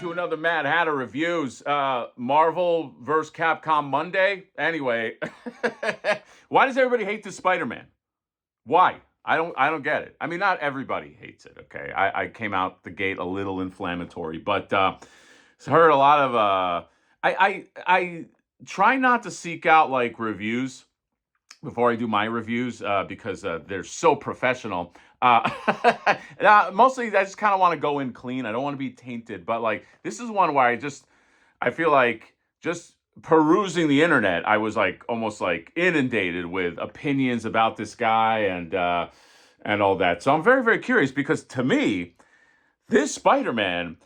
to another Mad Hatter Reviews. Marvel vs. Capcom Monday. Anyway, why does everybody hate this Spider-Man? Why? I don't get it. I mean, not everybody hates it, okay? I came out the gate a little inflammatory, but heard a lot of I try not to seek out like reviews before I do my reviews because they're so professional. Mostly, I just kind of want to go in clean. I don't want to be tainted. But like, this is one where I feel like just perusing the internet, I was like almost like inundated with opinions about this guy and all that. So I'm very, very curious because to me, this Spider-Man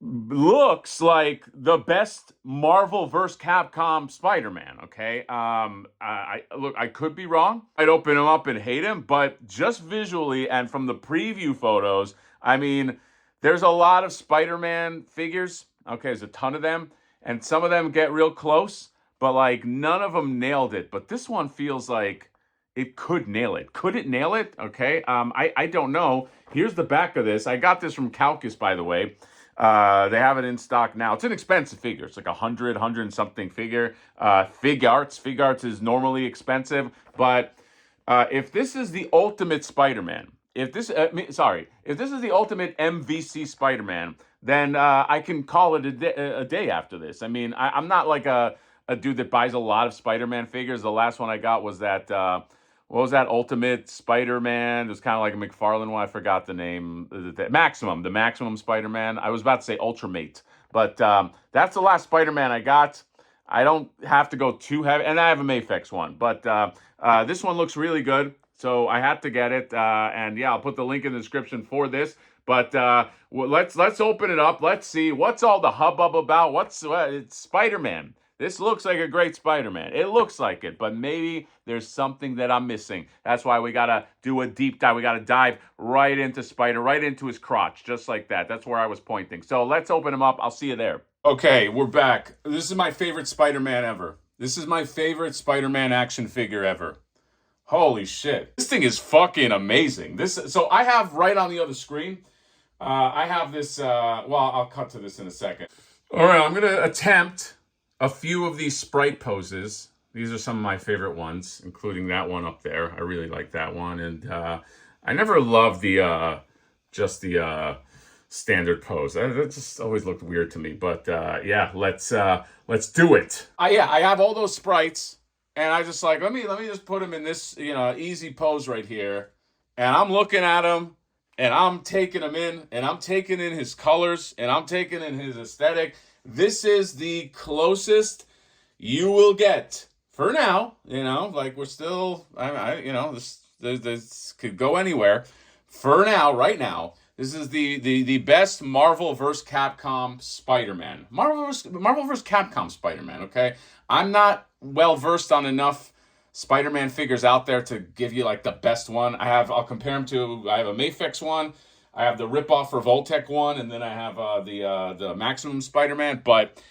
looks like the best Marvel vs. Capcom Spider-Man. Okay, I look, I could be wrong. I'd open him up and hate him, but just visually and from the preview photos, I mean, there's a lot of Spider-Man figures. Okay, there's a ton of them, and some of them get real close, but like none of them nailed it. But this one feels like it could nail it. Could it nail it? Okay, I don't know. Here's the back of this. I got this from Calcus, by the way. They have it in stock now. It's an expensive figure. It's like 100 and something figure. Figuarts is normally expensive, but if this is the ultimate Spider-Man, if this is the ultimate MVC Spider-Man, then I can call it a day after this. I mean, I'm not like a dude that buys a lot of Spider-Man figures. The last one I got was that what was that Ultimate Spider-Man? It was kind of like a McFarlane one. I forgot the name. The Maximum Spider-Man. I was about to say Ultramate, but that's the last Spider-Man I got. I don't have to go too heavy, and I have a Mafex one, but this one looks really good, so I had to get it. And yeah, I'll put the link in the description for this. But let's open it up. Let's see what's all the hubbub about. It's Spider-Man. This looks like a great Spider-Man. It looks like it, but maybe there's something that I'm missing. That's why we got to do a deep dive. We got to dive right into Spider, right into his crotch, just like that. That's where I was pointing. So let's open him up. I'll see you there. Okay, we're back. This is my favorite Spider-Man ever. This is my favorite Spider-Man action figure ever. Holy shit. This thing is fucking amazing. So I have right on the other screen, I have this, well, I'll cut to this in a second. All right, I'm going to attempt a few of these sprite poses. These are some of my favorite ones, including that one up there. I really like that one. And I never loved the standard pose. That just always looked weird to me. But yeah, let's do it. I have all those sprites, and I just like, let me just put them in this, easy pose right here. And I'm looking at them, and I'm taking them in, and I'm taking in his colors, and I'm taking in his aesthetic. This is the closest you will get for now. Like we're still, this could go anywhere. For now, right now, this is the best Marvel vs. Capcom Spider-Man. Marvel vs. Capcom Spider-Man. Okay, I'm not well versed on enough Spider-Man figures out there to give you like the best one. I'll compare them to. I have a Mafex one. I have the ripoff for Voltec one, and then I have the Maximum Spider-Man. But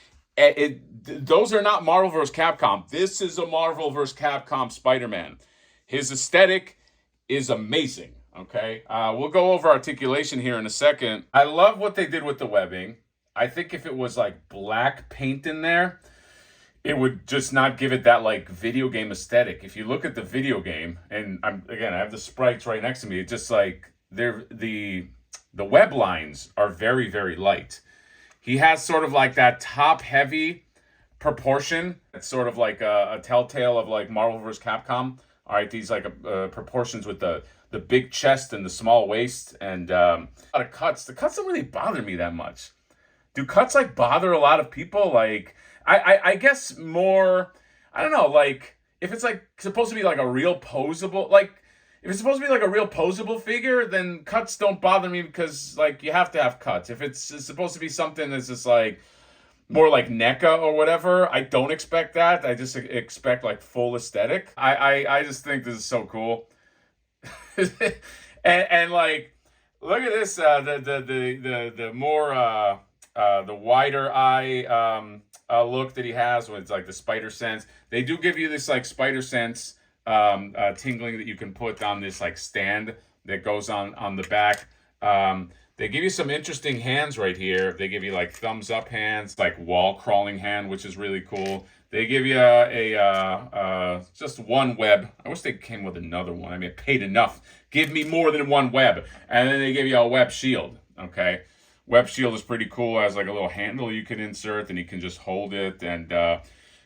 those are not Marvel vs. Capcom. This is a Marvel vs. Capcom Spider-Man. His aesthetic is amazing. Okay, we'll go over articulation here in a second. I love what they did with the webbing. I think if it was like black paint in there, it would just not give it that like video game aesthetic. If you look at the video game, and I have the sprites right next to me. It's just like the web lines are very, very light. He has sort of like that top heavy proportion. It's sort of like a telltale of like Marvel vs. Capcom. All right, these like proportions with the big chest and the small waist, and a lot of cuts. The cuts don't really bother me that much. Do cuts like bother a lot of people? Like I guess more. I don't know. Like if it's like supposed to be like a real posable, like if it's supposed to be like a real posable figure, then cuts don't bother me because like you have to have cuts. If it's supposed to be something that's just like more like NECA or whatever, I don't expect that. I just expect like full aesthetic. I just think this is so cool. and like look at this, the more the wider eye look that he has with like the spider sense. They do give you this like spider sense tingling that you can put on this like stand that goes on the back. They give you some interesting hands right here. They give you like thumbs up hands, like wall crawling hand, which is really cool. They give you just one web. I wish they came with another one. I mean, I paid enough. Give me more than one web. And then they give you a web shield. Okay, web shield is pretty cool. It has like a little handle you can insert, and you can just hold it. And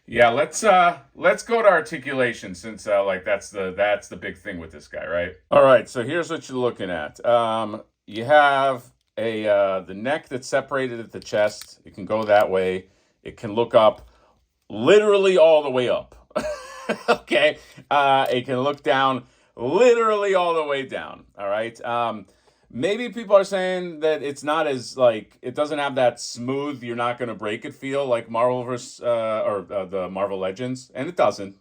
yeah, let's go to articulation, since like that's the big thing with this guy, right? All right, so here's what you're looking at. You have the neck that's separated at the chest. It can go that way. It can look up literally all the way up. Okay. It can look down literally all the way down. All right. Maybe people are saying that it's not as, like, it doesn't have that smooth, you're not going to break it feel like Marvelverse or the Marvel Legends, and it doesn't.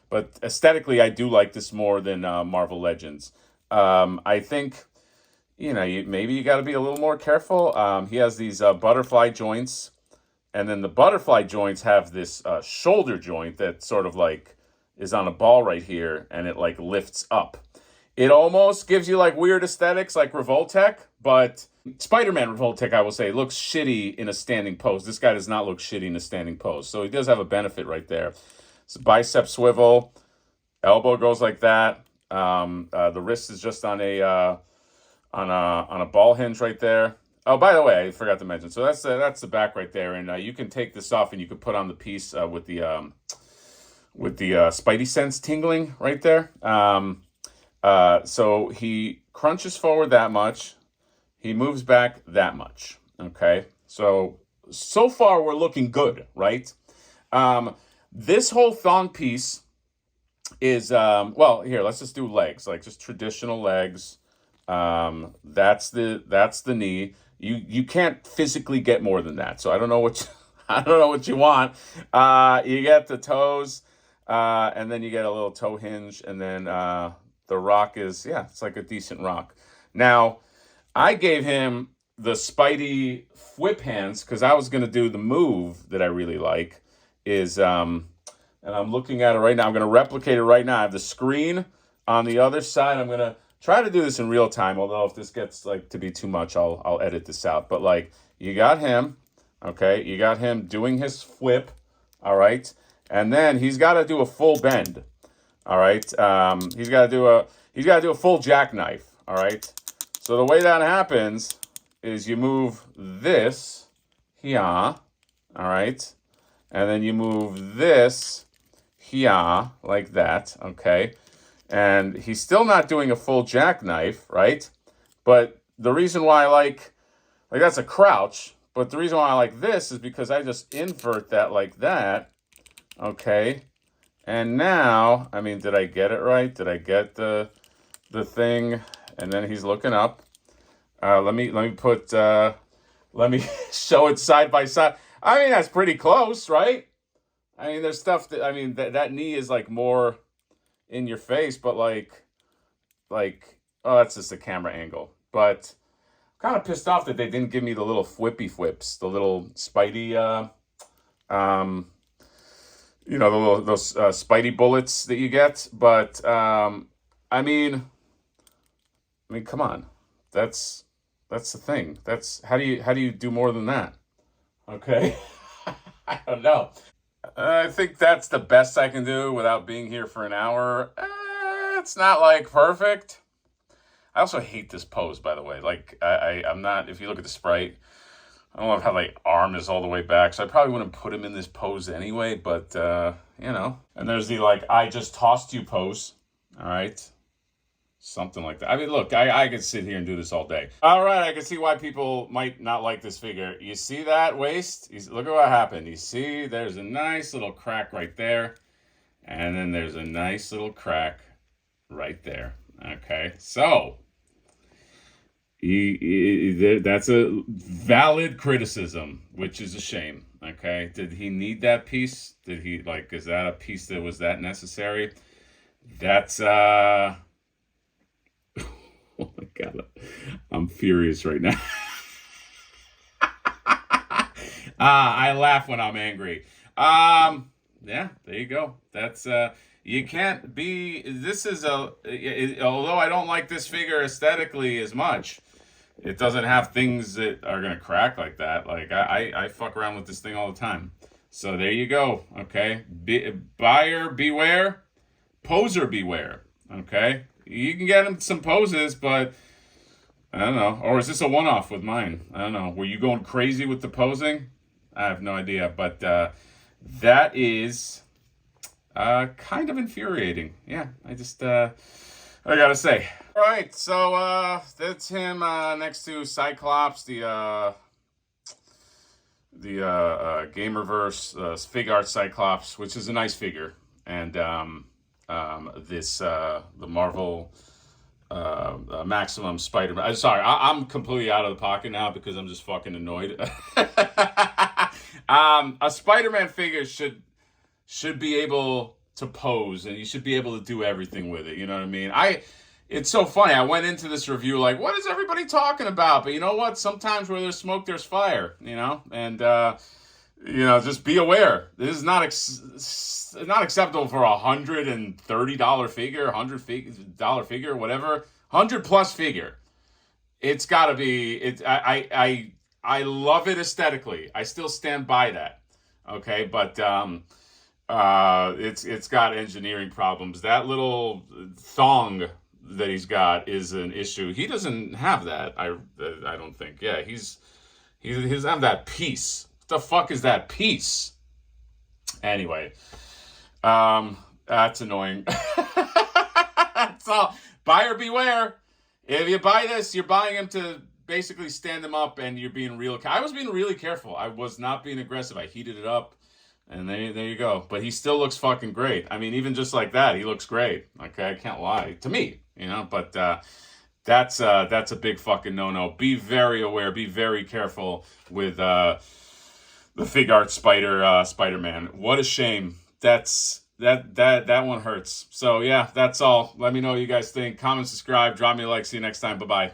But aesthetically, I do like this more than Marvel Legends. I think, maybe you got to be a little more careful. He has these butterfly joints, and then the butterfly joints have this shoulder joint that sort of like is on a ball right here, and it like lifts up. It almost gives you like weird aesthetics like Revoltech, but Spider-Man Revoltech, I will say, looks shitty in a standing pose. This guy does not look shitty in a standing pose, so he does have a benefit right there. It's a bicep swivel, elbow goes like that. The wrist is just on a ball hinge right there. Oh, by the way, I forgot to mention. So that's the back right there, and you can take this off and you can put on the piece with the Spidey sense tingling right there. So he crunches forward that much, he moves back that much. Okay, so far we're looking good, right? This whole thong piece is well, here, let's just do legs, like just traditional legs. That's the knee. You can't physically get more than that. So I don't know what I don't know what you want. You get the toes, and then you get a little toe hinge, and then the rock is, yeah, it's like a decent rock. Now, I gave him the Spidey whip hands because I was gonna do the move that I really like is and I'm looking at it right now. I'm gonna replicate it right now. I have the screen on the other side. I'm gonna try to do this in real time, although if this gets like to be too much, I'll edit this out. But like, you got him, okay? You got him doing his flip, all right? And then he's got to do a full bend, all right? He's got to do a full jackknife, all right? So the way that happens is you move this here, all right? And then you move this here like that, okay? And he's still not doing a full jackknife, right? But the reason why I like that's a crouch, but the reason why I like this is because I just invert that like that, okay? And now, I mean, did I get it right? Did I get the thing? And then he's looking up. Let me show it side by side. I mean, that's pretty close, right? I mean, there's stuff that, I mean, that knee is like more in your face, but like oh, that's just a camera angle. But I'm kind of pissed off that they didn't give me the little flippy flips, the little Spidey those Spidey bullets that you get. But I mean, come on, that's the thing. That's how do you do more than that? Okay. I don't know. I think that's the best I can do without being here for an hour. It's not like perfect. I also hate this pose, by the way. Like I'm not. If you look at the sprite, I don't love how like arm is all the way back. So I probably wouldn't put him in this pose anyway. But And there's the like I just tossed you pose. All right. Something like that. I mean, look, I could sit here and do this all day. All right, I can see why people might not like this figure. You see that waist? Look at what happened. You see, there's a nice little crack right there. And then there's a nice little crack right there. Okay, so that's a valid criticism, which is a shame. Okay, did he need that piece? Is that a piece that was that necessary? That's oh my God, I'm furious right now. I laugh when I'm angry. Yeah, there you go. That's you can't be. This is although I don't like this figure aesthetically as much, it doesn't have things that are gonna crack like that. Like I fuck around with this thing all the time. So there you go. Okay, buyer beware, poser beware. Okay, you can get him some poses, but I don't know. Or is this a one-off with mine? I don't know. Were you going crazy with the posing? I have no idea, but that is kind of infuriating. Yeah, I gotta say. All right, so that's him next to Cyclops, the Gamerverse Figuarts Cyclops, which is a nice figure, and the Marvel Maximum Spider-Man. I'm sorry, I'm completely out of the pocket now because I'm just fucking annoyed. A Spider-Man figure should be able to pose, and you should be able to do everything with it. You know what I mean? It's so funny. I went into this review like, what is everybody talking about? But you know what? Sometimes where there's smoke, there's fire. You know, and just be aware. This is not acceptable for $130 figure, $100 figure, whatever, $100+ figure. It's got to be. I love it aesthetically. I still stand by that. Okay, but it's got engineering problems. That little thong that he's got is an issue. He doesn't have that. I don't think. Yeah, he doesn't have that piece. What the fuck is that piece? Anyway, that's annoying. That's all. Buyer beware. If you buy this, you're buying him to basically stand him up, and you're being real. I was being really careful. I was not being aggressive. I heated it up. And there you go. But he still looks fucking great. I mean, even just like that, he looks great. Okay, I can't lie. To me, But that's a big fucking no-no. Be very aware. Be very careful with the Figuarts Spider-Man. What a shame. That one hurts. So yeah, that's all. Let me know what you guys think. Comment, subscribe, drop me a like. See you next time. Bye-bye.